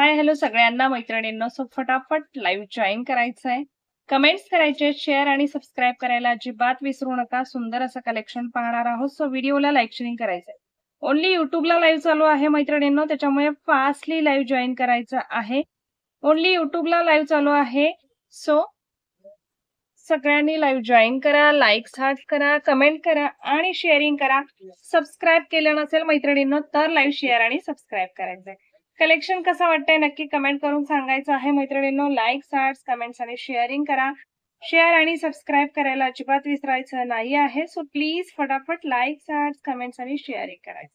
Hi hello सगळ्यांना मैत्रिणींनो. So फटाफट लाईव्ह जॉईन करायचं आहे. कमेंट्स करायचे, शेअर आणि सबस्क्राईब करायला अजिबात विसरू नका. सुंदर असं कलेक्शन पाहणार आहोत. सो व्हिडिओला लाईक शेअरिंग करायचंय. ओन्ली युट्यूबला लाईव्ह चालू आहे मैत्रिणींनो, त्याच्यामुळे फास्टली लाईव्ह जॉईन करायचं आहे. ओन्ली युट्यूबला लाईव्ह चालू आहे. सो सगळ्यांनी लाईव्ह जॉईन करा, लाईक्स हार्ट करा, कमेंट करा आणि शेअरिंग करा. सबस्क्राईब केलं नसेल मैत्रिणींनो तर लाईव्ह शेअर आणि सबस्क्राईब करायचंय. कलेक्शन कसं वाटतंय नक्की कमेंट करून सांगायचं आहे मैत्रिणींनो. लाईक्स हार्ट्स कमेंट्स आणि शेअरिंग करा. शेअर आणि सबस्क्राईब करायला अजिबात विसरायचं नाही आहे. सो प्लीज फटाफट लाईक्स हार्ट्स कमेंट्स आणि शेअरिंग करायचं.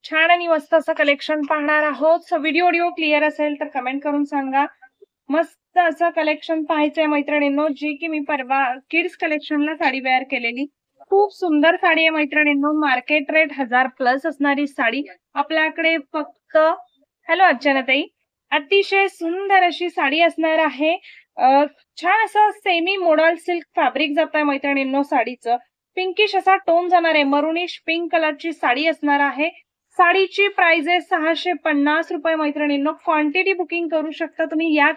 छान आणि मस्त असं कलेक्शन पाहणार आहोत. सो व्हिडिओ क्लिअर असेल तर कमेंट करून सांगा. मस्त असं कलेक्शन पाहायचंय मैत्रिणींनो, जी की मी परवा किड्स कलेक्शनला साडी वेअर केलेली. खूप सुंदर साडी आहे मैत्रिणींनो. मार्केट रेट 1000+ असणारी साडी आपल्याकडे फक्त हॅलो अर्चनाताई, अतिशय सुंदर अशी साडी असणार आहे. छान असं सेमी मोडल सिल्क फॅब्रिक जात आहे मैत्रिणींनो. साडीचं पिंकिश असा टोन जाणार आहे. मरुनिश पिंक कलरची साडी असणार आहे. साडीची प्राइस आहे 650 रुपये मैत्रिणींनो. क्वांटिटी बुकिंग करू शकता तुम्ही या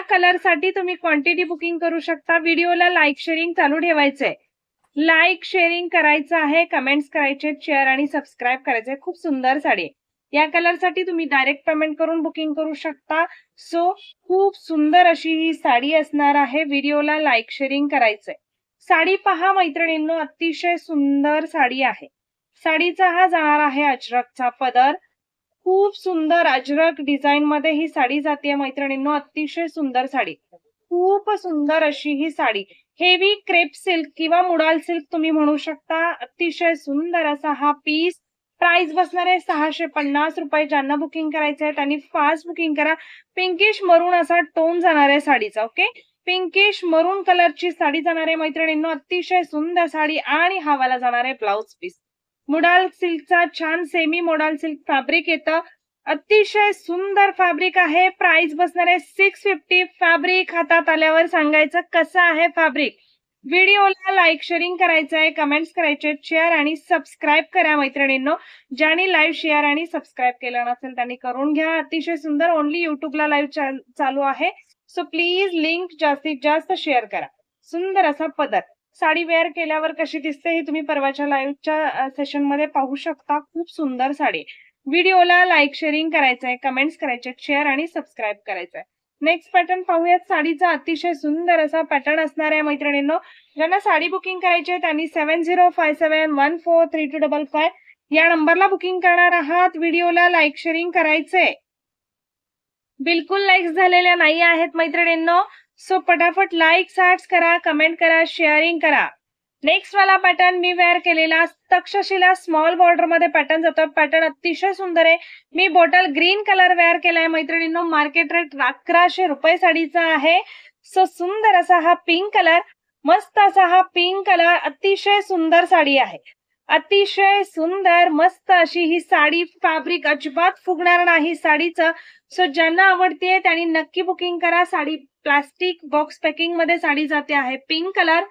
कलरसाठी तुम्ही क्वांटिटी बुकिंग करू शकता. व्हिडिओला लाईक शेअरिंग चालू ठेवायचंय. लाईक शेअरिंग करायचं आहे, कमेंट्स करायचे, शेअर आणि सबस्क्राईब करायचे. खूप सुंदर साडी आहे. या कलरसाठी तुम्ही डायरेक्ट पेमेंट करून बुकिंग करू शकता. सो खूप सुंदर अशी ही साडी असणार आहे. व्हिडिओला लाईक शेअरिंग करायचंय. साडी पहा मैत्रिणींनो, अतिशय सुंदर साडी आहे. साडीचा हा जाणार आहे अजरकचा पदर. खूप सुंदर अजरक डिझाईन मध्ये ही साडी जाते मैत्रिणींनो. अतिशय सुंदर साडी, खूप सुंदर अशी ही साडी. हेवी क्रेप सिल्क किंवा मुडाल सिल्क तुम्ही म्हणू शकता. अतिशय सुंदर असा हा पीस. प्राइस बसणार आहे 650 रुपये. ज्यांना बुकिंग करायचं आहे त्यांनी फास्ट बुकिंग करा. पिंकिश मरून असा टोन जाणार आहे साडीचा. ओके, पिंकिश मरून कलरची साडी जाणार आहे मैत्रिणींनो. अतिशय सुंदर साडी आणि हा वाला जाणार आहे ब्लाउज पीस. मुडाल सिल्कचा छान सेमी मोडाल सिल्क फॅब्रिक येतं. अतिशय सुंदर फॅब्रिक आहे. प्राइस बसणार आहे 650. फॅब्रिक हातात आल्यावर सांगायचं कसं आहे फॅब्रिक. व्हिडिओला लाईक शेअरिंग करायचं आहे, कमेंट्स करायचे, शेअर आणि सबस्क्राईब करा मैत्रिणींनो. ज्यांनी लाईव्ह शेअर आणि सबस्क्राईब केलं नसेल त्यांनी करून घ्या. अतिशय सुंदर ओन्ली युट्यूबला लाईव्ह चालू आहे. सो प्लीज लिंक जास्तीत जास्त शेअर करा. सुंदर असा पदर. साडी वेअर केल्यावर कशी दिसते हे तुम्ही परवाच्या लाईव्हच्या सेशन मध्ये पाहू शकता. खूप सुंदर साडी. व्हिडिओला लाईक शेअरिंग करायचंय, कमेंट्स करायचे, शेअर आणि सबस्क्राईब करायचंय. नेक्स्ट पॅटर्न पाहूयात. साडीचा अतिशय सुंदर असा पॅटर्न असणार आहे मैत्रिणींनो. ज्यांना साडी बुकिंग करायची आहे त्यांनी 7057143255 या नंबरला बुकिंग करणार आहात. व्हिडिओला लाईक शेअरिंग करायचंय. बिलकुल लाईक्स झालेल्या नाही आहेत मैत्रिणींनो. सो पटापट लाईक्स हार्ट्स करा, कमेंट करा, शेअरिंग करा. नेक्स्ट वाला पॅटर्न मी वेअर केलेला तक्षशिला स्मॉल बॉर्डर मध्ये पॅटर्न जातो. पॅटर्न अतिशय सुंदर आहे. मी बॉटल ग्रीन कलर वेअर केलाय मैत्रिणींनो. मार्केट रेट 1100 रुपये साडीचा आहे. सो सुंदर असा हा पिंक कलर, मस्त असा हा पिंक कलर. अतिशय सुंदर साडी आहे. अतिशय सुंदर मस्त अशी ही साडी. फॅब्रिक अजिबात फुगणार नाही साडीचं. सो ज्यांना आवडते त्यांनी नक्की बुकिंग करा. साडी प्लास्टिक बॉक्स पॅकिंग मध्ये साडी जाते आहे. पिंक कलर,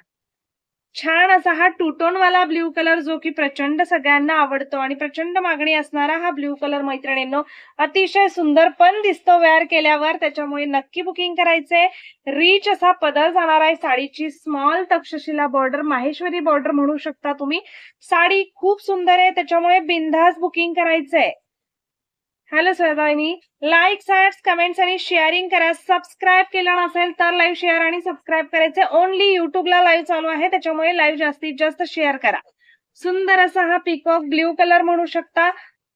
छान असा हा टू टोन वाला ब्ल्यू कलर जो की प्रचंड सगळ्यांना आवडतो आणि प्रचंड मागणी असणारा हा ब्ल्यू कलर मैत्रिणींनो. अतिशय सुंदर पण दिसतो वेअर केल्यावर, त्याच्यामुळे नक्की बुकिंग करायचंय. रिच असा पदर जाणार आहे साडीची. Small Takshashila border, Maheshwari border म्हणू शकता तुम्ही. साडी खूप सुंदर आहे, त्याच्यामुळे बिनधास्त बुकिंग करायचंय. हॅलो श्वेतानी, लाईक्स हार्ट्स कमेंट्स आणि शेअरिंग करा. सबस्क्राईब केलं नसेल तर लाईव्ह शेअर आणि सबस्क्राईब करायचे. ओन्ली युट्यूबला लाईव्ह चालू आहे त्याच्यामुळे लाईव्ह जास्तीत जास्त शेअर करा. सुंदर असा हा पिकॉक ब्ल्यू कलर म्हणू शकता.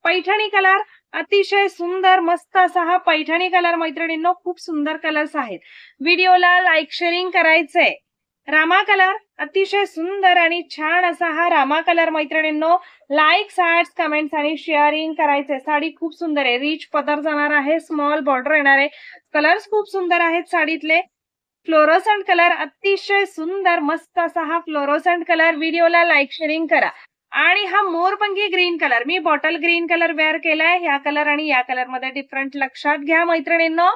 पैठणी कलर, अतिशय सुंदर मस्त असा हा पैठणी कलर मैत्रिणींनो. खूप सुंदर कलर्स आहेत. व्हिडिओला लाईक शेअरिंग करायचंय. रामा कलर, अतिशय सुंदर आणि छान असा हा रामा कलर मैत्रिणींनो. लाईक्स हार्ट्स कमेंट्स आणि शेअरिंग करायचे. साडी खूप सुंदर आहे. रिच पदर जाणार आहे, स्मॉल बॉर्डर येणार आहे. कलर्स खूप सुंदर आहेत साडीतले. फ्लोरोसंट कलर, अतिशय सुंदर मस्त असा हा फ्लोरोसंट कलर. व्हिडिओला लाईक शेअरिंग करा. आणि हा मोरपंखी ग्रीन कलर, मी बॉटल ग्रीन कलर वेअर केलाय. ह्या कलर आणि या कलर मध्ये डिफरंट लक्षात घ्या मैत्रिणींनो.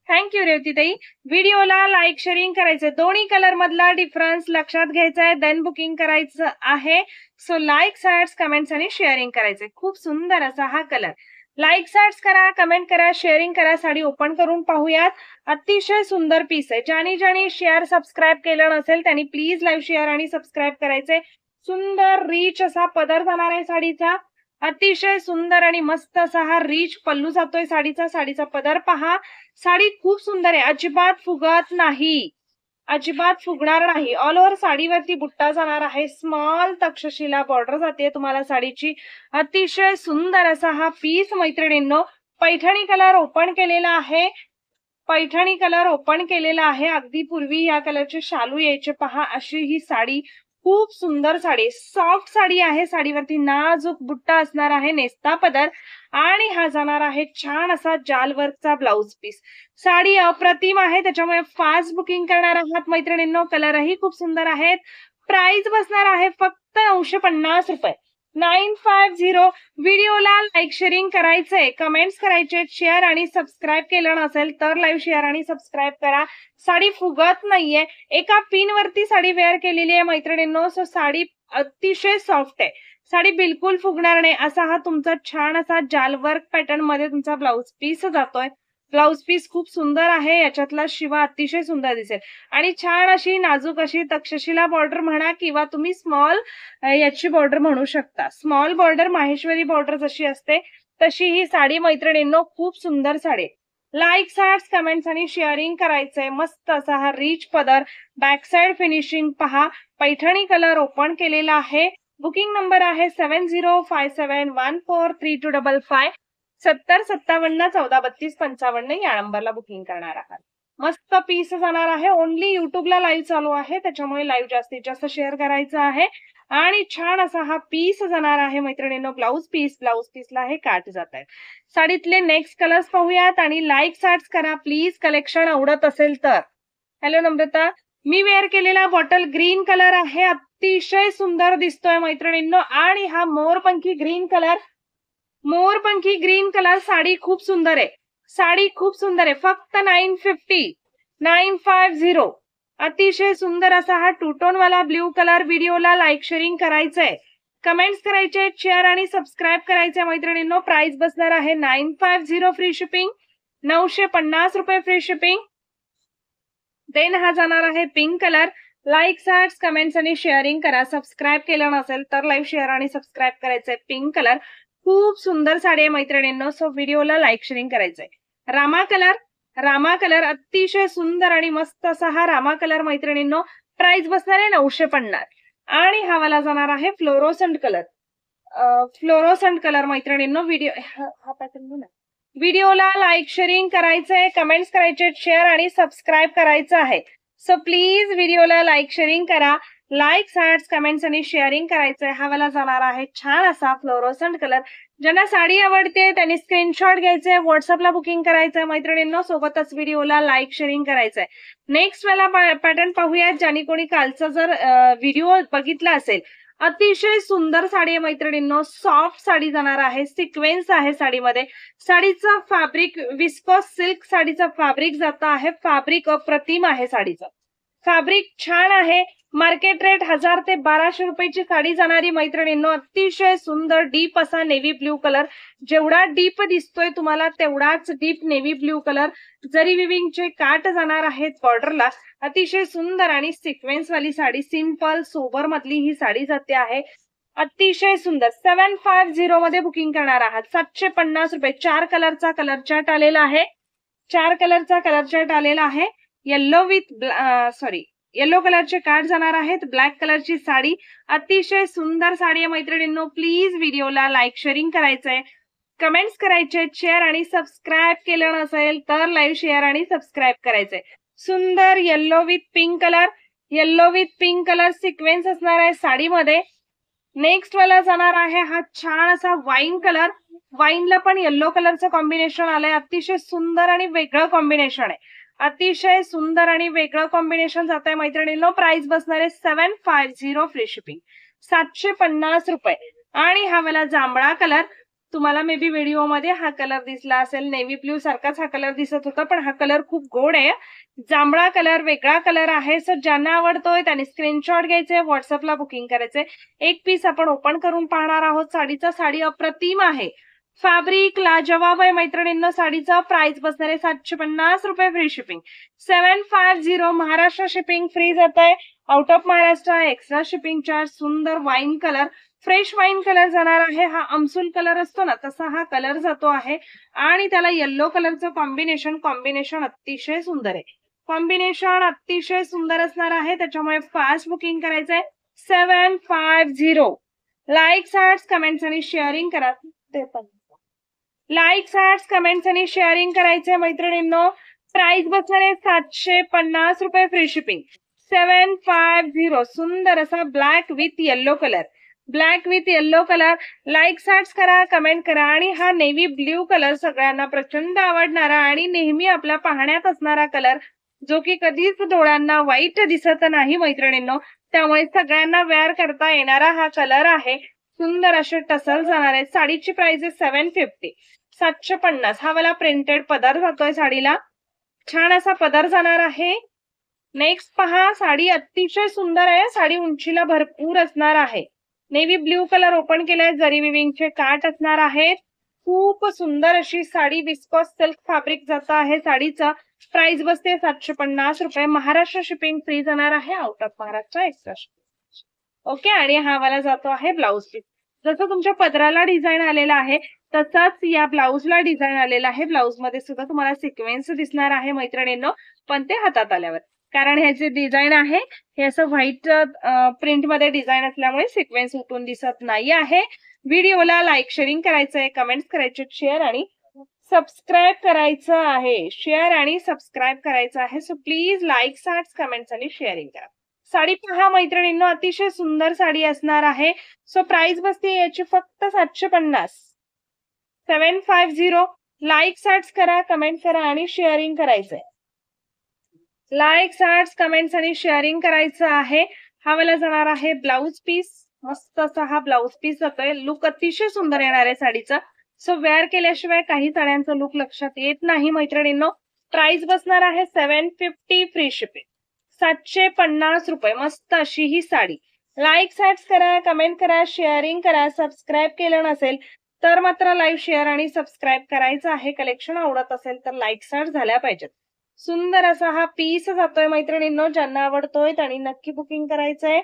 थँक्यू रेवतीताई. व्हिडिओला लाईक शेअरिंग करायचे, दोन्ही कलर मधला डिफरन्स लक्षात घ्यायचा आहे, देन बुकिंग करायचं आहे. सो लाईक्स, हार्ट्स, कमेंट्स आणि शेअरिंग करायचे. खूप सुंदर असा हा कलर. लाईक्स, हार्ट्स करा, कमेंट करा, शेअरिंग करा. साडी ओपन करून पाहूयात. अतिशय सुंदर पीस आहे. ज्यांनी शेअर सबस्क्राईब केलं नसेल त्यांनी प्लीज लाईव्ह शेअर आणि सबस्क्राईब करायचे. सुंदर रिच असा पदर जाणार आहे साडीचा. अतिशय सुंदर आणि मस्त असा हा रिच पल्लू जातोय साडीचा. साडीचा पदर पहा. साडी खूप सुंदर आहे, अजिबात फुगत नाही, अजिबात फुगणार नाही. ऑल ओव्हर साडीवरती बुट्टा जाणार आहे. स्मॉल तक्षशिला बॉर्डर जाते तुम्हाला साडीची. अतिशय सुंदर असा हा पीस मैत्रिणींनो. पैठणी कलर ओपन केलेला आहे. पैठणी कलर ओपन केलेला आहे. अगदी पूर्वी या कलरचे शालू यायचे पहा. अशी ही साडी, खूप सुंदर साडी, सॉफ्ट साडी आहे. साडीवरती नाजूक बुट्टा असणार आहे, नेस्ता पदर, आणि हा जाणार आहे छान असा जाल वर्कचा ब्लाउज पीस. साडी अप्रतिम आहे, त्याच्यामुळे फास्ट बुकिंग करणार आहात मैत्रिणींनो. कलरही खूप सुंदर आहेत. प्राइस बसणार आहे फक्त 950 रुपये. 950. व्हिडिओला लाईक शेअरिंग करायचंय, कमेंट्स करायचे, शेअर आणि सबस्क्राईब केलं नसेल तर लाईव्ह शेअर आणि सबस्क्राईब करा. साडी फुगत नाहीये. एका पिन वरती साडी वेअर केलेली आहे मैत्रिणींनो. सो साडी अतिशय सॉफ्ट आहे. साडी बिलकुल फुगणार नाही. असा हा तुमचा छान असा जाल वर्क पॅटर्न मध्ये तुमचा ब्लाउज पीस जातोय. ब्लाउज पीस खूप सुंदर आहे. याच्यातला शिवा अतिशय सुंदर दिसेल आणि छान अशी नाजूक अशी तक्षशिला बॉर्डर म्हणा किंवा तुम्ही स्मॉल याची बॉर्डर म्हणू शकता. स्मॉल बॉर्डर, माहेश्वरी बॉर्डर जशी असते तशी ही साडी मैत्रिणींनो. खूप सुंदर साडी. लाईक्स, हार्ट्स, कमेंट्स आणि शेअरिंग करायचंय. मस्त असा हा रिच पदर. बॅक साइड फिनिशिंग पहा. पैठणी कलर ओपन केलेला आहे. बुकिंग नंबर आहे 7057143255. 7057143255 या नंबरला बुकिंग करणार आहात. मस्त पीस जाणार आहे. ओनली युट्यूबला लाईव्ह चालू आहे, त्याच्यामुळे लाईव्ह जास्तीत जास्त शेअर करायचं आहे. आणि छान असा हा पीस जाणार आहे मैत्रिणींनो. ब्लाउज पीसला हे काट जात आहे. साडीतले नेक्स्ट कलर्स पाहूयात आणि लाईक सार्ट्स करा प्लीज, कलेक्शन आवडत असेल तर. हॅलो नम्रता. मी वेअर केलेला बॉटल ग्रीन कलर आहे. अतिशय सुंदर दिसतोय मैत्रिणींनो. आणि हा मोरपंखी ग्रीन कलर, मोरपंखी ग्रीन कलर. साडी खूप सुंदर आहे. साडी खूप सुंदर आहे. फक्त 950. 950. अतिशय सुंदर असा हा टू टोन वाला ब्ल्यू कलर. व्हिडिओला लाईक शेअरिंग करायचंय, कमेंट्स करायचे, शेअर आणि सबस्क्राईब करायचे मैत्रिणींनो. प्राइस बसणार आहे 950 फ्री शिपिंग. 950 रुपये फ्री शिपिंग. देन हा जाणार आहे pink colour. Like, hearts, comments आणि शेअरिंग करा. सबस्क्राईब केलं नसेल तर लाईव्ह शेअर आणि सबस्क्राईब करायचंय. पिंक कलर खूप सुंदर साडी आहे मैत्रिणींनो. सो व्हिडिओला लाईक शेअरिंग करायचंय. रामा कलर. रामा कलर अतिशय सुंदर आणि मस्त असा हा रामा कलर मैत्रिणींनो. प्राइस बसणार आहे 950. आणि हा वाला जाणार आहे फ्लोरोसंट कलर. फ्लोरोसंट कलर मैत्रिणींनो. हा पॅटर्न व्हिडिओला लाईक शेअरिंग करायचंय, कमेंट्स करायचे, शेअर आणि सबस्क्राईब करायचं आहे. सो प्लीज व्हिडिओला लाईक शेअरिंग करा. लाईक्स, हार्ट्स, कमेंट्स आणि शेअरिंग करायचंय. हा वाला जाणार आहे छान असा फ्लोरोसंट कलर. ज्यांना साडी आवडते त्यांनी स्क्रीनशॉट घ्यायचे, व्हॉट्सअपला बुकिंग करायचंय मैत्रिणींनो. सोबतच व्हिडिओला लाईक शेअरिंग करायचंय. नेक्स्ट वाला पॅटर्न पाहूयात. ज्यांनी कोणी कालचा जर व्हिडिओ बघितला असेल, अतिशय सुंदर साडी आहे मैत्रिणींनो. सॉफ्ट साडी जाणार आहे. सिक्वेन्स आहे साडीमध्ये. साडीचं फॅब्रिक विस्कोस सिल्क साडीचं फॅब्रिक जात आहे. फॅब्रिक अप्रतिम आहे साडीचं. फॅब्रिक छान आहे. मार्केट रेट 1000 ते 1200 रुपयाची साडी जाणारी मैत्रिणींनो. अतिशय सुंदर डीप असा नेव्ही ब्ल्यू कलर. जेवढा डीप दिसतोय तुम्हाला तेवढाच डीप नेव्ही ब्ल्यू कलर. जरी विविंगचे काट जाणार आहेत बॉर्डरला. अतिशय सुंदर आणि सिक्वेन्स वाली साडी. सिंपल सोबर मधली ही साडी जाते आहे. अतिशय सुंदर. 750 मध्ये बुकिंग करणार आहात. 750 रुपये. 4 कलरचा कलर चार्ट आलेला आहे. 4 कलरचा कलर चार्ट आलेला आहे. येल्लो विथ येलो कलरचे कार्ड जाणार आहेत. ब्लॅक कलरची साडी. अतिशय सुंदर साडी आहे मैत्रिणींनो. प्लीज व्हिडिओला लाईक शेअरिंग करायचंय, कमेंट्स करायचे, शेअर आणि सबस्क्राईब केलं नसेल तर लाईव्ह शेअर आणि सबस्क्राईब करायचंय. सुंदर yellow with pink colour. Yellow with pink colour sequence असणार आहे साडीमध्ये. नेक्स्ट वाला जाणार आहे हा छान असा वाईन कलर. वाईनला पण येल्लो कलरचं कॉम्बिनेशन आलंय. अतिशय सुंदर आणि वेगळं कॉम्बिनेशन आहे. अतिशय सुंदर आणि वेगळं कॉम्बिनेशन जात आहे मैत्रिणींनो. प्राइस बसणार आहे 750 फ्री शिपिंग. 750 रुपये. आणि हा वाला जांभळा कलर. तुम्हाला मे बी व्हिडिओमध्ये हा कलर दिसला असेल, नेव्ही ब्ल्यू सारखाच हा कलर दिसत होता, पण हा कलर खूप गोड आहे. जांभळा कलर, वेगळा कलर आहे. सो ज्यांना आवडतोय त्यांनी स्क्रीनशॉट घ्यायचे, व्हॉट्सअपला बुकिंग करायचे. एक पीस आपण ओपन करून पाहणार आहोत साडीचा. साडी अप्रतिम आहे, फॅब्रिक लाजवाब आहे मैत्रिणींनो. साडीचा प्राइस बसणार आहे 750 रुपये, free shipping. 750 Maharashtra shipping free जात आहे. Out of Maharashtra extra shipping charge. सुंदर wine colour, fresh wine colour जाणार आहे. हा अमसूल कलर असतो ना, तसा हा कलर जातो आहे आणि त्याला येल्लो कलरचं कॉम्बिनेशन अतिशय सुंदर आहे. कॉम्बिनेशन अतिशय सुंदर असणार आहे, त्याच्यामुळे फास्ट बुकिंग करायचंय. 750. लाईक्स, हार्ट्स, कमेंट्स आणि शेअरिंग करा. ते पण लाईक्स, हार्ट्स, कमेंट्स आणि शेअरिंग करायचंय मैत्रिणींनो. प्राइस बसणार आहे 750 रुपये, फ्री शिपिंग. 750. सुंदर असा black with yellow colour, black with yellow colour. Likes, hearts करा, कमेंट करा. आणि हा नेव्ही ब्ल्यू कलर सगळ्यांना प्रचंड आवडणारा आणि नेहमी आपल्या पाहण्यात असणारा कलर, जो की कधीच डोळ्यांना वाईट दिसत नाही मैत्रिणींनो. त्यामुळे सगळ्यांना वेअर करता येणारा हा कलर आहे. सुंदर असे टसल जाणार आहे. साडीची प्राइस आहे 750, 750. हा वाला प्रिंटेड पदर जातोय साडीला, छान असा पदर जाणार आहे. नेक्स्ट पहा, साडी अतिशय सुंदर आहे. साडी उंचीला भरपूर असणार आहे. नेव्ही ब्ल्यू कलर ओपन केलाय, जरी विविंगचे काठ असणार आहेत. खूप सुंदर अशी साडी, विस्कॉस सिल्क फॅब्रिक जात आहे साडीचा. प्राइस बसते 750 रुपये, महाराष्ट्र शिपिंग फ्री जाणार आहे. Out of Maharashtra extra shipping. Okay. आणि हा वाला जातो आहे ब्लाउज पीस. जसं तुमच्या पदराला डिझाईन आलेला आहे तसाच या ब्लाउजला डिझाईन आलेला आहे. ब्लाउज मध्ये सुद्धा तुम्हाला सिक्वेन्स दिसणार आहे मैत्रिणींनो, पण ते हातात आल्यावर, कारण ह्याचे डिझाईन आहे हे असं व्हाईट प्रिंट मध्ये डिझाईन असल्यामुळे सिक्वेन्स उठून दिसत नाही आहे. व्हिडिओला लाईक, शेअरिंग करायचंय, कमेंट्स करायचे, शेअर आणि सबस्क्राईब करायचं आहे. शेअर आणि सबस्क्राईब करायचं आहे. So please likes, hearts, comments आणि शेअरिंग करा. साडी पहा मैत्रिणींनो, अतिशय सुंदर साडी असणार आहे. सो प्राइस बसते याची फक्त 750, 750. लाईक्स, हार्ट्स करा, कमेंट करा आणि शेअरिंग करायचंय. लाईक्स, हार्ट्स, कमेंट्स आणि शेअरिंग करायचं आहे. हा वाला जाणार आहे ब्लाउज पीस. मस्त असा हा ब्लाउज पीस जातोय. लुक अतिशय सुंदर येणार आहे साडीचा. सो वेअर केल्याशिवाय काही साड्यांचं लुक लक्षात येत नाही मैत्रिणींनो. प्राइस बसणार आहे 750, फ्री शिपिंग. 750 रुपये. मस्त अशी ही साडी. लाईक्स, हार्ट्स करा, कमेंट करा, शेअरिंग करा. सबस्क्राईब केलं नसेल तर मात्र लाईव्ह शेअर आणि सबस्क्राईब करायचं आहे. कलेक्शन आवडत असेल तर लाईक्स, हार्ट्स झाल्या पाहिजेत. सुंदर असा हा पीस जातोय मैत्रिणींनो. ज्यांना आवडतोय त्यांनी नक्की बुकिंग करायचंय.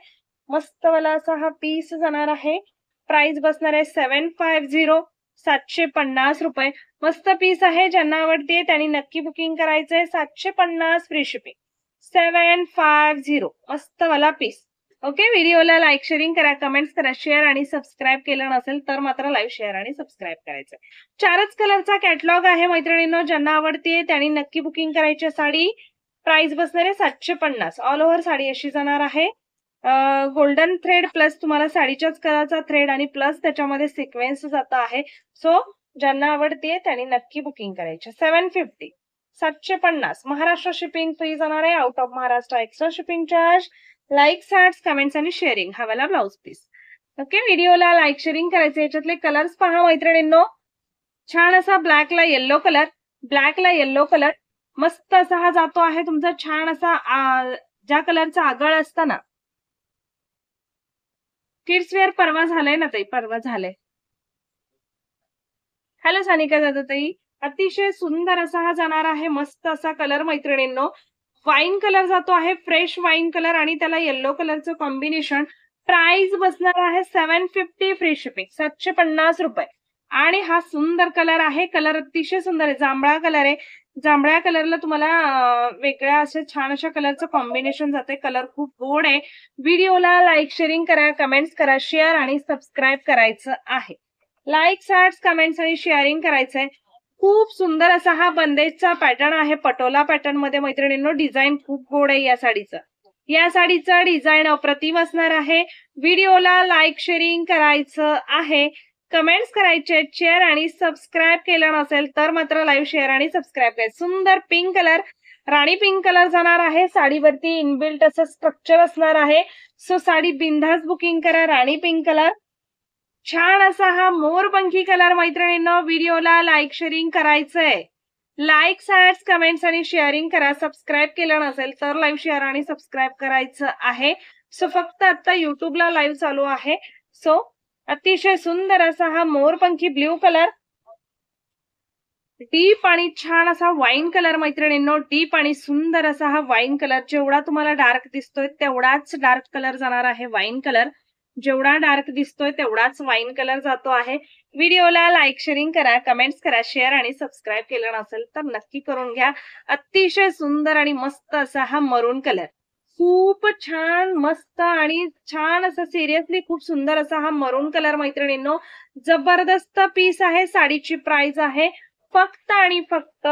मस्त वाला असा हा पीस जाणार आहे. प्राइस बसणार आहे 750, 750 रुपये. मस्त पीस आहे. ज्यांना आवडते त्यांनी नक्की बुकिंग करायचंय. 750, फ्री शिपिंग. 750. मस्त वाला पीस. ओके. व्हिडिओला लाईक, शेअरिंग करा, कमेंट्स करा, शेअर आणि सबस्क्राईब केलं नसेल तर मात्र लाईव्ह शेअर आणि सबस्क्राईब करायचं. 4च कलरचा कॅटलॉग आहे मैत्रिणींनो. ज्यांना आवडते त्यांनी नक्की बुकिंग करायची. साडी प्राइस बसणार आहे 750. ऑल ओव्हर साडी अशी जाणार आहे. गोल्डन थ्रेड प्लस तुम्हाला साडीच्याच कलरचा थ्रेड आणि प्लस त्याच्यामध्ये सिक्वेन्स जात आहे. सो ज्यांना आवडते त्यांनी नक्की बुकिंग करायची. 750, 750. महाराष्ट्र शिपिंग फ्री जाणार आहे. Out of Maharashtra extra shipping charge. Likes, hearts, comments आणि शेअरिंग. हा वाला ब्लाउज पीस. ओके. व्हिडिओला लाईक, शेअरिंग करायचे. याच्यातले कलर्स पहा मैत्रिणींनो. छान असा ब्लॅकला येल्लो कलर, ब्लॅकला येल्लो कलर. मस्त असा हा जातो आहे तुमचा. छान असा ज्या कलरचा आगळ असतं ना, किड्स वेअर परवा झालंय ना ताई, परवा झालंय. हॅलो सानिका दादा ताई. अतिशय सुंदर असा हा जाणार आहे. मस्त असा कलर मैत्रिणींनो. वाईन कलर जातो आहे, फ्रेश वाईन कलर आणि त्याला येल्लो कलरचं कॉम्बिनेशन. प्राइस बसणार आहे 750, फ्री शिपिंग. 750 रुपये. आणि हा सुंदर कलर आहे. कलर अतिशय सुंदर आहे. जांभळा कलर आहे. जांभळ्या कलरला तुम्हाला वेगळ्या असे छान अशा कलरचं कॉम्बिनेशन जाते. कलर खूप गोड आहे. व्हिडिओला लाईक, शेअरिंग करा, कमेंट्स करा, शेअर आणि सबस्क्राईब करायचं आहे. लाईक्स, हार्ट्स, कमेंट्स आणि शेअरिंग करायचंय. खूप सुंदर असा हा बंदेजचा पॅटर्न आहे. पटोला पॅटर्न मध्ये मैत्रिणींनो. डिझाईन खूप गोड आहे या साडीचं. या साडीचं डिझाईन अप्रतिम असणार आहे. व्हिडिओला लाईक, शेअरिंग करायचं आहे, कमेंट्स करायचे, शेअर आणि सबस्क्राईब केलं नसेल तर मात्र लाईव्ह शेअर आणि सबस्क्राईब करायचं. सुंदर पिंक कलर, राणी पिंक कलर जाणार आहे. साडीवरती इनबिल्ट असं स्ट्रक्चर असणार आहे. सो साडी बिंदास बुकिंग करा. राणी पिंक कलर. छान असा हा मोरपंखी कलर मैत्रिणींनो, व्हिडिओला लाईक शेअरिंग करायचंय. लाईक, ॲड्स, कमेंट्स आणि शेअरिंग करा. सबस्क्राईब केलं नसेल तर लाईव्ह शेअर आणि सबस्क्राईब करायचं आहे. सो फक्त आता युट्यूबला लाईव्ह चालू आहे. सो अतिशय सुंदर असा हा मोरपंखी ब्ल्यू कलर, डीप आणि छान असा वाईन कलर मैत्रिणींनो, डीप आणि सुंदर असा हा वाईन कलर. जेवढा तुम्हाला डार्क दिसतोय तेवढाच डार्क कलर जाणार आहे वाईन कलर. जेवढा डार्क दिसतोय तेवढाच वाईन कलर जातो आहे. व्हिडिओला लाईक शेअरिंग करा, कमेंट्स करा, शेअर आणि सबस्क्राईब केलं नसेल तर नक्की करून घ्या. अतिशय सुंदर आणि मस्त असा हा मरून कलर, खूप छान मस्त आणि छान असं सिरियसली खूप सुंदर असा हा मरून कलर मैत्रिणींनो. जबरदस्त पीस आहे. साडीची प्राइस आहे फक्त आणि फक्त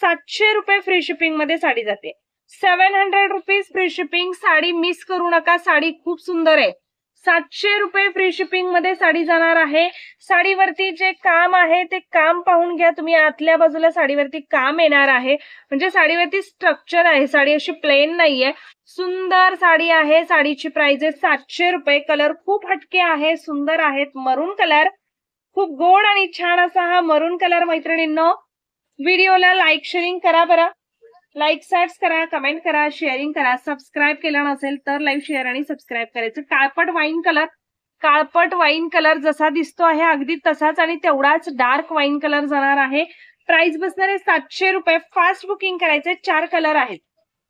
700 रुपये. फ्री शिपिंग मध्ये साडी जाते. 700 rupees free shipping. Sari miss करू नका. साडी खूप सुंदर आहे. 700 रुपये फ्री शिपिंग मध्ये साडी जाणार आहे. साडीवरती जे काम आहे ते काम पाहून घ्या तुम्ही. आतल्या बाजूला साडीवरती काम येणार आहे, म्हणजे साडीवरती स्ट्रक्चर आहे. साडी अशी प्लेन नाहीये, सुंदर साडी आहे. साडीची प्राइस आहे 700 रुपये. कलर खूप हटके आहे, सुंदर आहेत. मरून कलर, खूप गोड आणि छान असा हा मरून कलर मैत्रिणींनो. व्हिडिओला लाईक शेअरिंग करा बरं. लाईक, ॲड्स करा, कमेंट करा, शेअरिंग करा. सबस्क्राईब केलं नसेल तर लाईव्ह शेअर आणि सबस्क्राईब करायचं. काळपट वाईन कलर, काळपट वाईन कलर जसा दिसतो आहे अगदी तसाच आणि तेवढाच डार्क वाईन कलर जाणार आहे. प्राइस बसणार आहे 700 रुपये. फास्ट बुकिंग करायचे. 4 कलर आहेत.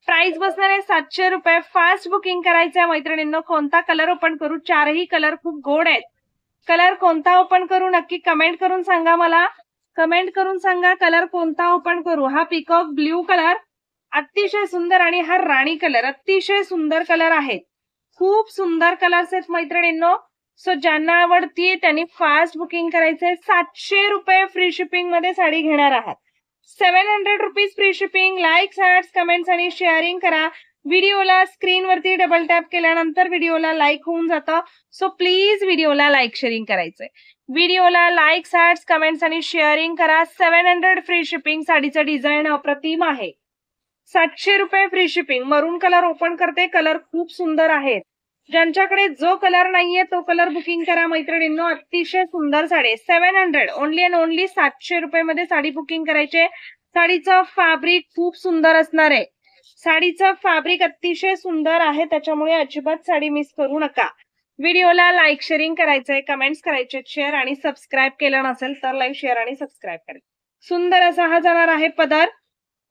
प्राइस बसणार आहे 700 रुपये. फास्ट बुकिंग करायचंय मैत्रिणींनो. कोणता कलर ओपन करू? 4ही कलर खूप गोड आहेत. कलर कोणता ओपन करू नक्की कमेंट करून सांगा मला. कमेंट करून सांगा कलर कोणता ओपन करू. हा पिकॉक ब्ल्यू कलर अतिशय सुंदर आणि हा राणी कलर अतिशय सुंदर कलर आहेत. खूप सुंदर कलर्स आहेत मैत्रिणींनो. सो ज्यांना आवडतीये त्यांनी फास्ट बुकिंग करायचंय. 700 रुपये फ्री शिपिंग मध्ये साडी घेणार आहात. 700 rupees free shipping. Like, ads, comments आणि शेअरिंग करा. व्हिडिओला स्क्रीनवरती डबल टॅप केल्यानंतर व्हिडिओला लाईक होऊन जातं. सो प्लीज व्हिडिओला लाईक शेअरिंग करायचंय. व्हिडिओला लाईक, ॲड्स, कमेंट्स आणि शेअरिंग करा. 700 फ्री शिपिंग. साडीचं डिझाईन अप्रतिम आहे. 700 रुपये फ्री शिपिंग. मरून कलर ओपन करते. कलर खूप सुंदर आहेत. ज्यांच्याकडे जो कलर नाहीये तो कलर बुकिंग करा मैत्रिणींनो. अतिशय सुंदर साडी. 700 ओनली अँड ओनली 700 रुपये मध्ये साडी बुकिंग करायचे. साडीचं फॅब्रिक खूप सुंदर असणार आहे. साडीचं फॅब्रिक अतिशय सुंदर आहे, त्याच्यामुळे अजिबात साडी मिस करू नका. व्हिडिओला लाईक शेअरिंग करायचंय, कमेंट्स करायचे, शेअर आणि सबस्क्राईब केलं नसेल तर लाईव्ह शेअर आणि सबस्क्राईब करायचं. सुंदर असा हा जाणार आहे पदर.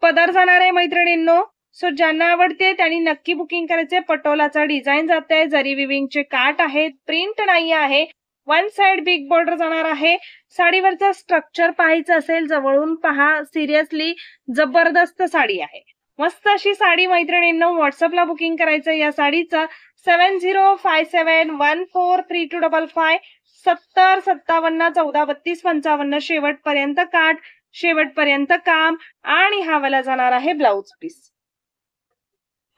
पदर जाणार आहे मैत्रिणींनो. सो ज्यांना आवडते त्यांनी नक्की बुकिंग करायचे. पटोलाचा डिझाईन जाते. जरी विविंगचे काट आहेत. प्रिंट नाही आहे. वन साइड बिग बॉर्डर जाणार आहे. साडीवरचा स्ट्रक्चर पाहायचं असेल जवळून पहा. सिरियसली जबरदस्त साडी आहे. मस्त अशी साडी मैत्रिणींनो. व्हॉट्सअपला बुकिंग करायचं या साडीचं. 7057143255. 70 57 14 32 55. शेवटपर्यंत काट, शेवटपर्यंत काम. आणि हा वाला जाणार आहे ब्लाउज पीस.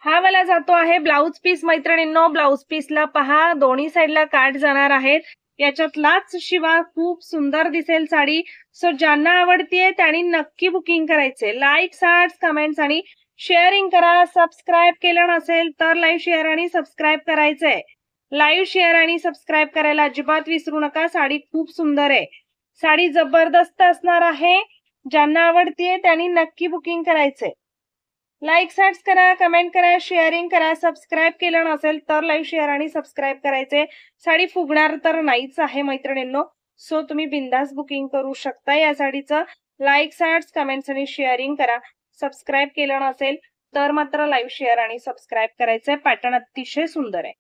हा वाला जातो आहे ब्लाउज पीस मैत्रिणींनो. ब्लाउज पीसला पहा दोन्ही साईडला काट जाणार आहेत. याच्यातलाच शिवा खूप सुंदर दिसेल साडी. सो ज्यांना आवडतीये त्यांनी नक्की बुकिंग करायचे. लाईक, ॲड्स, कमेंट्स आणि शेअरिंग करा. सबस्क्राईब केलं नसेल तर लाईव्ह शेअर आणि सबस्क्राईब करायचंय. लाईव्ह शेअर आणि सबस्क्राईब करायला अजिबात विसरू नका. साडी खूप सुंदर आहे. साडी जबरदस्त असणार आहे. ज्यांना आवडतीये त्यांनी नक्की बुकिंग करायचंय. लाईक, ॲड्स करा, कमेंट करा, शेअरिंग करा. सबस्क्राईब केलं नसेल तर लाईव्ह शेअर आणि सबस्क्राईब करायचे. साडी फुगणार तर नाहीच आहे मैत्रिणींनो. सो तुम्ही बिंदास बुकिंग करू शकता या साडीचं. लाईक, ॲड्स, कमेंट्स आणि शेअरिंग करा. सबस्क्राईब केलं नसेल तर मात्र लाईव्ह शेअर आणि सबस्क्राईब करायचंय. पॅटर्न अतिशय सुंदर आहे.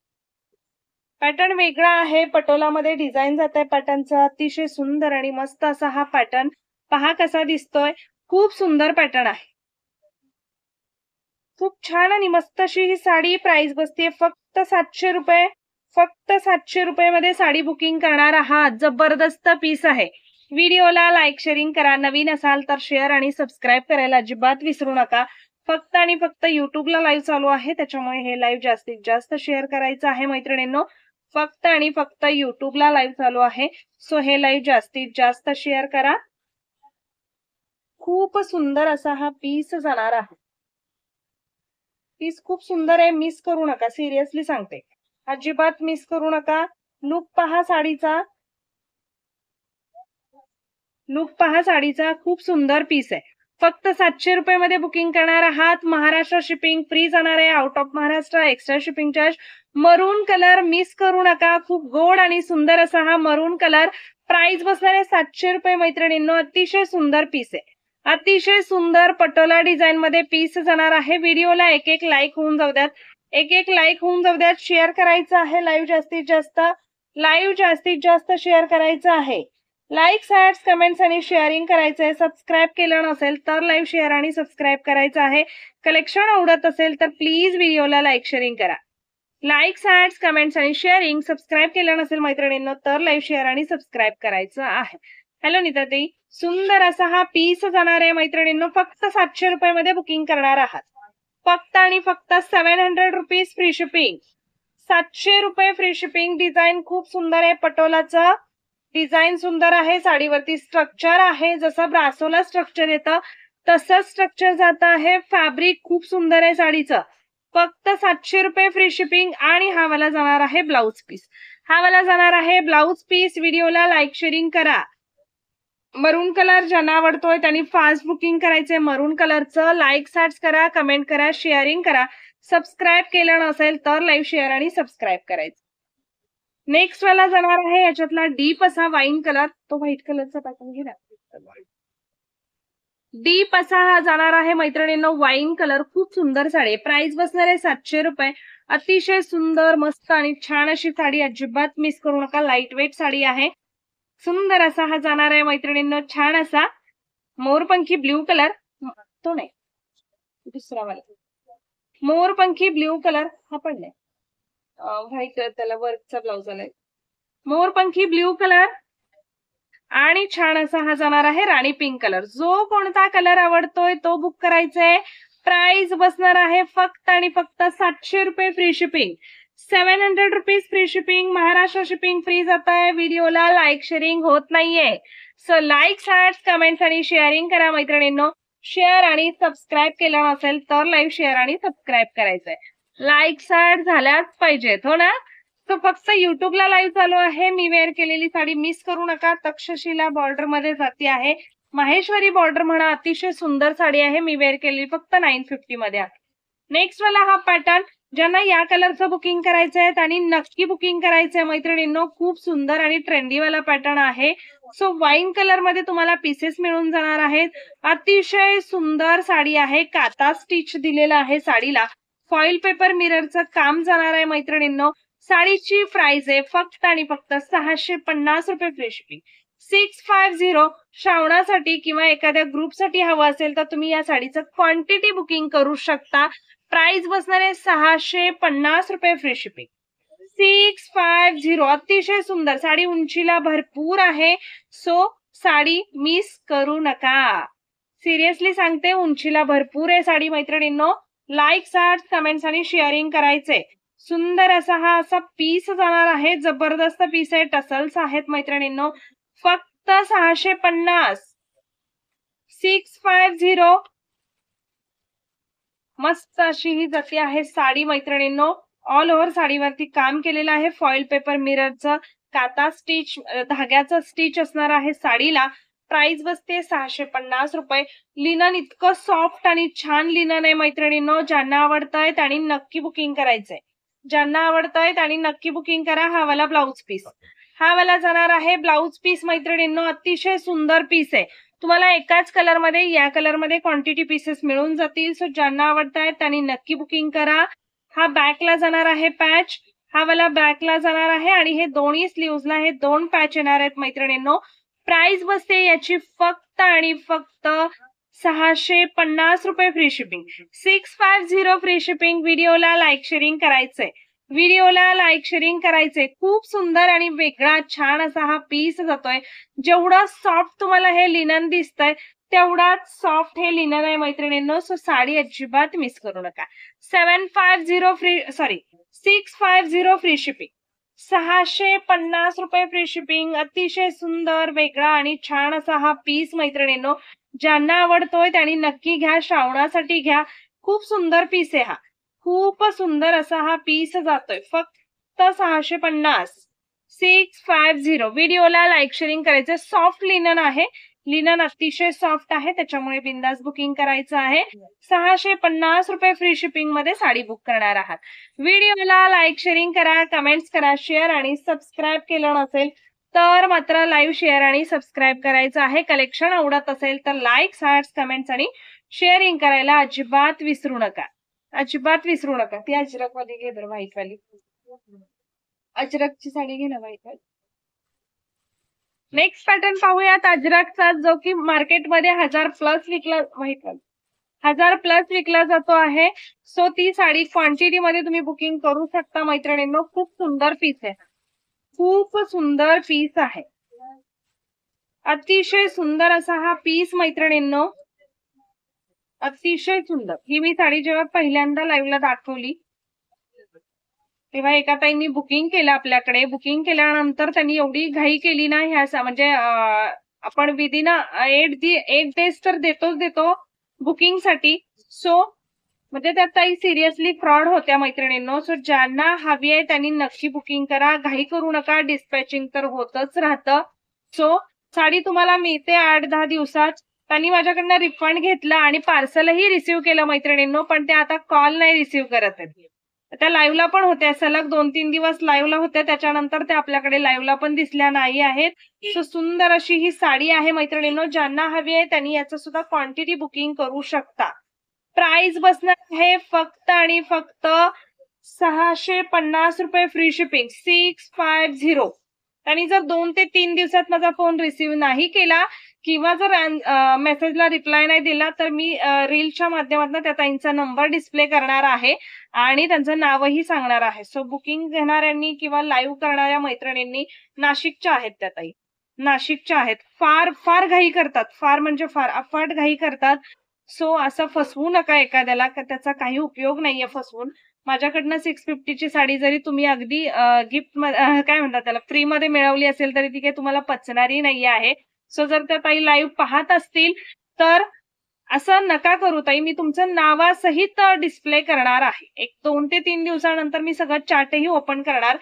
पॅटर्न वेगळा आहे. पटोलामध्ये डिझाईन जात आहे पॅटर्नचा. अतिशय सुंदर आणि मस्त असा हा पॅटर्न पहा कसा दिसतोय. खूप सुंदर पॅटर्न आहे. खूप छान आणि मस्त अशी ही साडी. प्राइस बसते फक्त 700 रुपये. फक्त 700 रुपये मध्ये साडी बुकिंग करणार आहात. जबरदस्त पीस आहे. व्हिडिओला लाईक शेअरिंग करा. नवीन असाल तर शेअर आणि सबस्क्राईब करायला अजिबात विसरू नका. फक्त आणि फक्त युट्यूबला लाईव्ह चालू आहे, त्याच्यामुळे हे लाईव्ह जास्तीत जास्त शेअर करायचं आहे मैत्रिणींनो. फक्त आणि फक्त युट्यूबला लाईव्ह चालू आहे. सो हे लाईव्ह जास्तीत जास्त शेअर करा. खूप सुंदर असा हा पीस जाणार आहे. पीस खूप सुंदर आहे. मिस करू नका. सिरियसली सांगते. अजिबात मिस करू नका. लुक पहा साडीचा. लुक पहा साडीचा, खूप सुंदर पीस आहे. फक्त 700 रुपये मध्ये बुकिंग करणार आहात. महाराष्ट्र शिपिंग फ्री जाणार आहे. Out of Maharashtra extra shipping charge. मरून कलर मिस करू नका. खूप गोड आणि सुंदर असा हा मरून कलर. प्राइस बसणार आहे 700 रुपये मैत्रिणींनो. अतिशय सुंदर पीस आहे. अतिशय सुंदर पटोला डिझाईन मध्ये पीस जाणार आहे. व्हिडिओला एक एक लाईक होऊन जाऊ द्यात. एक एक लाईक होऊन जाऊ द्यात. शेअर करायचं आहे लाईव्ह जास्तीत जास्त. लाईव्ह जास्तीत जास्त शेअर करायचं आहे. लाईक्स, ऍड्स, कमेंट्स आणि शेअरिंग करायचं आहे. सबस्क्राईब केलं नसेल तर लाईव्ह शेअर आणि सबस्क्राईब करायचं आहे. कलेक्शन आवडत असेल तर प्लीज व्हिडिओला लाईक शेअरिंग करा. लाईक्स, ऍड्स, कमेंट्स आणि शेअरिंग. सबस्क्राईब केलं नसेल मैत्रिणींना तर लाईव्ह शेअर आणि सबस्क्राईब करायचं आहे. हॅलो नीताताई, सुंदर असा हा पीस जाणार आहे मैत्रिणींनो. फक्त 700 रुपये मध्ये बुकिंग करणार आहात. फक्त आणि फक्त 700 रुपीज फ्री शिपिंग. 700 रुपये फ्री शिपिंग. डिझाईन खूप सुंदर आहे. पटोलाचं डिझाईन सुंदर आहे. साडीवरती स्ट्रक्चर आहे. जसं ब्रासोला स्ट्रक्चर येतं तसंच स्ट्रक्चर जात आहे. फॅब्रिक खूप सुंदर आहे साडीचं. फक्त 700 रुपये फ्री शिपिंग. आणि हा वाला जाणार आहे ब्लाउज पीस. हा वाला जाणार आहे ब्लाउज पीस. व्हिडिओला लाईक शेअरिंग करा. मरून कलर ज्यांना आवडतोय त्यांनी फास्ट बुकिंग करायचंय मरून कलरचं. लाईक, ऍड्स करा, कमेंट करा, शेअरिंग करा. सबस्क्राईब केलं नसेल तर लाईव्ह शेअर आणि सबस्क्राईब करायचं. नेक्स्ट वाला जाणार आहे याच्यातला डीप असा वाईन कलर. तो व्हाईट कलरचा पॅटर्न घे ना. डीप असा हा जाणार आहे मैत्रिणींनो वाईन कलर. खूप सुंदर साडी. प्राइस बसणार आहे 700 रुपये. अतिशय सुंदर मस्त आणि छान अशी साडी. अजिबात मिस करू नका. लाईट वेट साडी आहे. सुंदर असा हा जाणार आहे मैत्रिणींनो. छान असा मोरपंखी ब्ल्यू कलर. तो नाही, दुसरा वाला मोरपंखी ब्ल्यू कलर. हा पण नाही, व्हाईट त्याला वर्कचा ब्लाउज आलाय. मोरपंखी ब्ल्यू कलर आणि छान असा हा जाणार आहे राणी पिंक कलर. जो कोणता कलर आवडतोय तो बुक करायचाय. प्राइस बसणार आहे फक्त आणि फक्त 700 रुपये free shipping. 700 rupees free shipping. Maharashtra shipping free जात आहे. व्हिडिओला लाईक शेअरिंग होत नाहीये. सो लाईक्स, ऍड्स, कमेंट्स आणि शेअरिंग करा मैत्रिणींनो. शेअर आणि सबस्क्राईब केलं नसेल तर लाईव्ह शेअर आणि सबस्क्राईब करायचंय. लाईक्स ऍड झाल्याच पाहिजेत हो ना. तो फक्त युट्यूबला लाईव्ह चालू आहे. मी वेअर केलेली साडी मिस करू नका. तक्षशिला बॉर्डर मध्ये जाती आहे. माहेश्वरी बॉर्डर म्हणा. अतिशय सुंदर साडी आहे. मी वेअर केलेली फक्त 950 मध्ये आहे. नेक्स्ट वाला हा पॅटर्न. ज्यांना या कलरचं बुकिंग करायचंय त्यांनी नक्की बुकिंग करायचंय मैत्रिणींनो. खूप सुंदर आणि ट्रेंडी वाला पॅटर्न आहे. सो वाईन कलर मध्ये तुम्हाला पीसेस मिळून जाणार आहेत. अतिशय सुंदर साडी आहे. काता स्टिच दिलेला आहे साडीला. फॉइल पेपर मिररचं काम जाणार आहे मैत्रिणींनो. साडीची प्राइस आहे फक्त आणि फक्त 650 रुपये फ्री शिपिंग. 650. श्रावणासाठी किंवा एखाद्या ग्रुपसाठी हवं असेल तर तुम्ही या साडीचं क्वांटिटी बुकिंग करू शकता. प्राइस बसणार आहे 650 रुपये फ्री शिपिंग. 650. अतिशय सुंदर साडी. उंचीला भरपूर आहे. सो साडी मिस करू नका. सिरियसली सांगते, उंचीला भरपूर आहे साडी मैत्रिणींनो. लाईक्स, ऍड्स, कमेंट्स आणि शेअरिंग करायचंय. सुंदर असा हा असा पीस जाणार आहे. जबरदस्त पीस आहे. टसल्स आहेत मैत्रिणींनो. फक्त 650. 650. मस्त अशी ही जाती आहे साडी मैत्रिणींनो. ऑल ओव्हर साडीवरती काम केलेलं आहे. फॉइल पेपर मिररचं काता स्टिच धाग्याचं स्टिच असणार आहे साडीला. प्राइस बसते 650 रुपये. लिनन इतकं सॉफ्ट आणि छान लिनन आहे मैत्रिणींनो. ज्यांना आवडतंय त्यांनी नक्की बुकिंग करायचंय. ज्यांना आवडतंय त्यांनी नक्की बुकिंग करा. हा वाला ब्लाउज पीस. हा वाला जाणार आहे ब्लाउज पीस मैत्रिणींनो. अतिशय सुंदर पीस आहे. तुम्हाला एकाच कलर मध्ये या कलर मध्ये क्वांटिटी पीसेस मिळून जातील. सो ज्यांना आवडतायत त्यांनी नक्की बुकिंग करा. हा बॅकला जाणार आहे पॅच. हा वाला बॅकला जाणार आहे आणि हे दोन्ही स्लीव्हजला हे 2 पॅच येणार आहेत मैत्रिणींनो. प्राइस बसते याची फक्त आणि फक्त 650 रुपये फ्री शिपिंग. 650 free shipping. व्हिडिओला लाईक शेअरिंग करायचंय. व्हिडिओला लाईक शेअरिंग करायचंय. खूप सुंदर आणि वेगळा छान असा हा पीस जातोय. जेवढं सॉफ्ट तुम्हाला हे लिनन दिसतंय तेवढाच सॉफ्ट हे लिनन आहे मैत्रिणींनो. सो साडी अजिबात मिस करू नका. 650 फ्री शिपिंग. 650 रुपये फ्री शिपिंग. अतिशय सुंदर वेगळा आणि छान असा हा पीस मैत्रिणींनो. ज्यांना आवडतोय त्यांनी नक्की घ्या. श्रावणासाठी घ्या. खूप सुंदर पीस आहे हा. खूप सुंदर असा हा पीस जातोय. फक्त 650. 650. व्हिडिओला लाईक शेअरिंग करायचं. सॉफ्ट लिनन आहे. लिनन अतिशय सॉफ्ट आहे, त्याच्यामुळे बिंदास बुकिंग करायचं आहे. 650 रुपये फ्री शिपिंग मध्ये साडी बुक करणार आहात. व्हिडिओला लाईक शेअरिंग करा, कमेंट्स करा, शेअर आणि सबस्क्राईब केलं नसेल तर मात्र लाईव्ह शेअर आणि सबस्क्राईब करायचं आहे. कलेक्शन आवडत असेल तर लाईक्स, हार्ट्स, कमेंट्स आणि शेअरिंग करायला अजिबात विसरू नका. अजिबात विसरू नका. ती अजरक वाली घे बरं, व्हाईट वाली. अजरकची साडी घे ना, व्हाईट वाली. नेक्स्ट पॅटर्न पाहूयात अजरकचा, जो की मार्केटमध्ये 1000+ विकला, व्हाईट वाली 1000+ विकला जातो आहे. सो ती साडी क्वांटिटी मध्ये तुम्ही बुकिंग करू शकता मैत्रिणींनो. खूप सुंदर पीस आहे, खूप सुंदर पीस आहे, अतिशय सुंदर असा हा पीस मैत्रिणींनो, अतिशय सुंदर. ही मी साडी जेव्हा पहिल्यांदा लाईव्हला दाखवली तेव्हा एका ताईंनी बुकिंग केलं आपल्याकडे. बुकिंग केल्यानंतर त्यांनी एवढी घाई केली ना, ह्या म्हणजे आपण विदिन 8 डेज तर देतो बुकिंग साठी. सो म्हणजे त्या ताई सिरियसली फ्रॉड होत्या मैत्रिणींनो. सो ज्यांना हवी आहे त्यांनी नक्की बुकिंग करा, घाई करू नका. डिस्पॅचिंग तर होतच राहतं. सो साडी तुम्हाला मिळते 8-10 दिवसात. त्यांनी माझ्याकडनं रिफंड घेतला आणि पार्सलही रिसिव्ह केलं मैत्रिणींनो, पण ते आता कॉल नाही रिसिव्ह करत आहेत. त्या लाईव्हला पण होत्या, सलग 2-3 दिवस लाईव्हला होत्या, त्याच्यानंतर ते आपल्याकडे लाईव्हला पण दिसल्या नाही आहेत. सो सुंदर अशी ही साडी आहे मैत्रिणींनो. ज्यांना हवी आहे त्यांनी याचं सुद्धा क्वांटिटी बुकिंग करू शकता. प्राइस बसणार आहे फक्त आणि फक्त 650 रुपये फ्री शिपिंग, 650. त्यांनी जर 2 ते 3 दिवसात माझा फोन रिसिव्ह नाही केला किंवा जर मेसेजला रिप्लाय नाही दिला तर मी रीलच्या माध्यमातून त्या ताईंचा नंबर डिस्प्ले करणार आहे आणि त्यांचं नावही सांगणार आहे. सो बुकिंग घेणाऱ्यांनी किंवा लाईव्ह करणाऱ्या मैत्रिणींनी, नाशिकच्या आहेत त्या ताई, नाशिकच्या आहेत. फार फार घाई करतात, फार म्हणजे फार अफाट घाई करतात. सो असं फसवू नका एखाद्याला, त्याचा काही उपयोग नाहीये फसवून. माझ्याकडनं 650ची साडी जरी तुम्ही अगदी गिफ्ट काय म्हणतात त्याला, फ्री मध्ये मिळवली असेल तरी ती काही तुम्हाला पचणारी नाही आहे. सो जर त्या ताई लाईव्ह पाहत असतील तर असं नका करू ताई. मी तुमचं नावासहित डिस्प्ले करणार आहे. 2 ते 3 दिवसानंतर मी सगळं चार्टही ओपन करणार,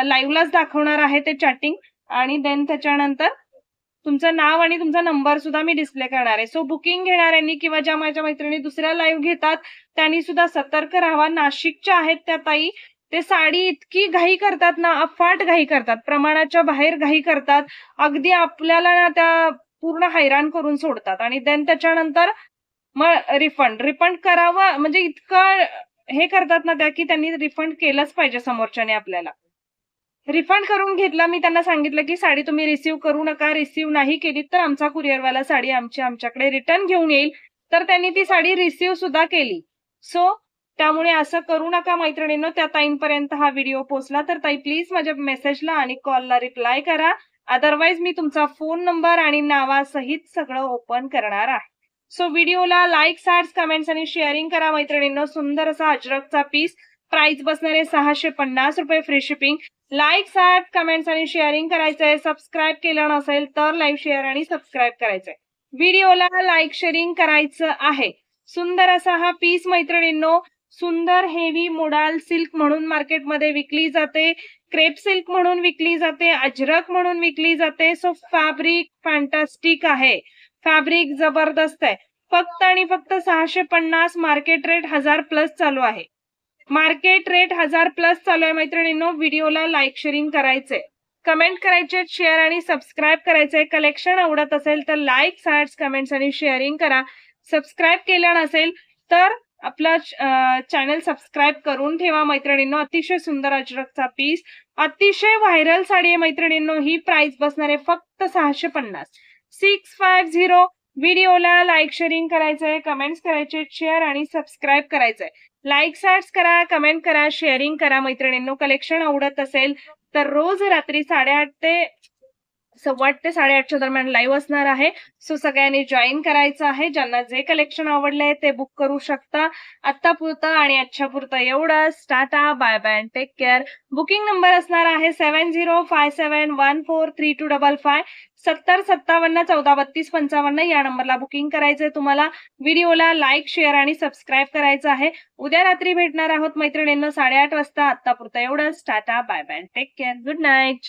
लाईव्हलाच दाखवणार आहे ते चॅटिंग, आणि देन त्याच्यानंतर तुमचं नाव आणि तुमचा नंबर सुद्धा मी डिस्प्ले करणार आहे. सो बुकिंग घेणाऱ्यांनी किंवा ज्या माझ्या मैत्रिणी दुसऱ्या लाईव्ह घेतात त्यांनी सुद्धा सतर्क राहावा. नाशिकच्या आहेत त्या ताई. ते साडी इतकी घाई करतात ना, अफाट घाई करतात, प्रमाणाच्या बाहेर घाई करतात. अगदी आपल्याला ना त्या पूर्ण हैराण करून सोडतात आणि देन त्याच्यानंतर मग रिफंड करावं म्हणजे इतकं हे करतात ना त्या, की त्यांनी रिफंड केलंच पाहिजे समोरच्याने आपल्याला. रिफंड करून घेतला. मी त्यांना सांगितलं की साडी तुम्ही रिसिव्ह करू नका, रिसिव्ह नाही केली तर आमचा कुरिअरवाला साडी आमच्याकडे रिटर्न घेऊन येईल. तर त्यांनी ती साडी रिसिव्ह सुद्धा केली. सो त्यामुळे असं करू नका मैत्रिणींनो. त्या ताईंपर्यंत हा व्हिडिओ पोहोचला तर ताई प्लीज माझ्या मेसेजला आणि कॉलला रिप्लाय करा. अदरवाईज मी तुमचा फोन नंबर आणि नावासहित सगळं ओपन करणार आहे. सो व्हिडिओला लाईक्स, हार्ट्स, कमेंट्स आणि शेअरिंग करा मैत्रिणींनो. सुंदर असा अजरकचा पीस, प्राइस बसणारे 650 रुपये free shipping. Likes, heart, comments आणि शेअरिंग करायचंय. सबस्क्राईब केलं नसेल तर लाईव्ह शेअर आणि सबस्क्राईब करायचंय. व्हिडिओला लाईक शेअरिंग करायचं आहे. सुंदर असा हा पीस मैत्रिणींनो. सुंदर हेवी मोडाल सिल्क म्हणून मार्केटमध्ये विकली जाते, क्रेप सिल्क म्हणून विकली जाते, अजरक म्हणून विकली जाते. सो फॅब्रिक फॅन्टास्टिक आहे, फॅब्रिक जबरदस्त आहे. फक्त आणि फक्त 650. मार्केट रेट 1000+ चालू आहे. मार्केट रेट 1000+ चालू आहे मैत्रिणींनो. व्हिडिओला लाईक शेअरिंग करायचंय, कमेंट करायचे, शेअर आणि सबस्क्राईब करायचंय. कलेक्शन आवडत असेल तर लाईक्स, हार्ट्स, कमेंट्स आणि शेअरिंग करा. सबस्क्राईब केलं नसेल तर आपला चॅनल सबस्क्राईब करून ठेवा मैत्रिणींनो. अतिशय सुंदर अजरकचा पीस, अतिशय व्हायरल साडी आहे मैत्रिणींनो. ही प्राइस बसणार आहे फक्त 650, 650. व्हिडिओला लाईक शेअरिंग करायचंय, कमेंट्स करायचे, शेअर आणि सबस्क्राईब करायचंय. लाईक्स, हार्ट्स करा, कमेंट करा, शेअरिंग करा मैत्रिणींनो. कलेक्शन आवडत असेल तर रोज रात्री 8:30 ते 8:15 ते 8:30च्या दरम्यान लाईव्ह असणार आहे. सो सगळ्यांनी जॉईन करायचं आहे. ज्यांना जे कलेक्शन आवडलंय ते बुक करू शकता. आत्ता पुरतं आणि आजच्या पुरतं एवढंच. Tata, bye bye and take care. Booking number असणार आहे 7057143255. 7057143255 या नंबरला बुकिंग करायचंय तुम्हाला. व्हिडिओला लाईक, शेअर आणि सबस्क्राईब करायचं आहे. उद्या रात्री भेटणार आहोत मैत्रिणींनो 8:30 वाजता. आत्ता पुरतं एवढंच. Tata, bye bye and take care. Good night.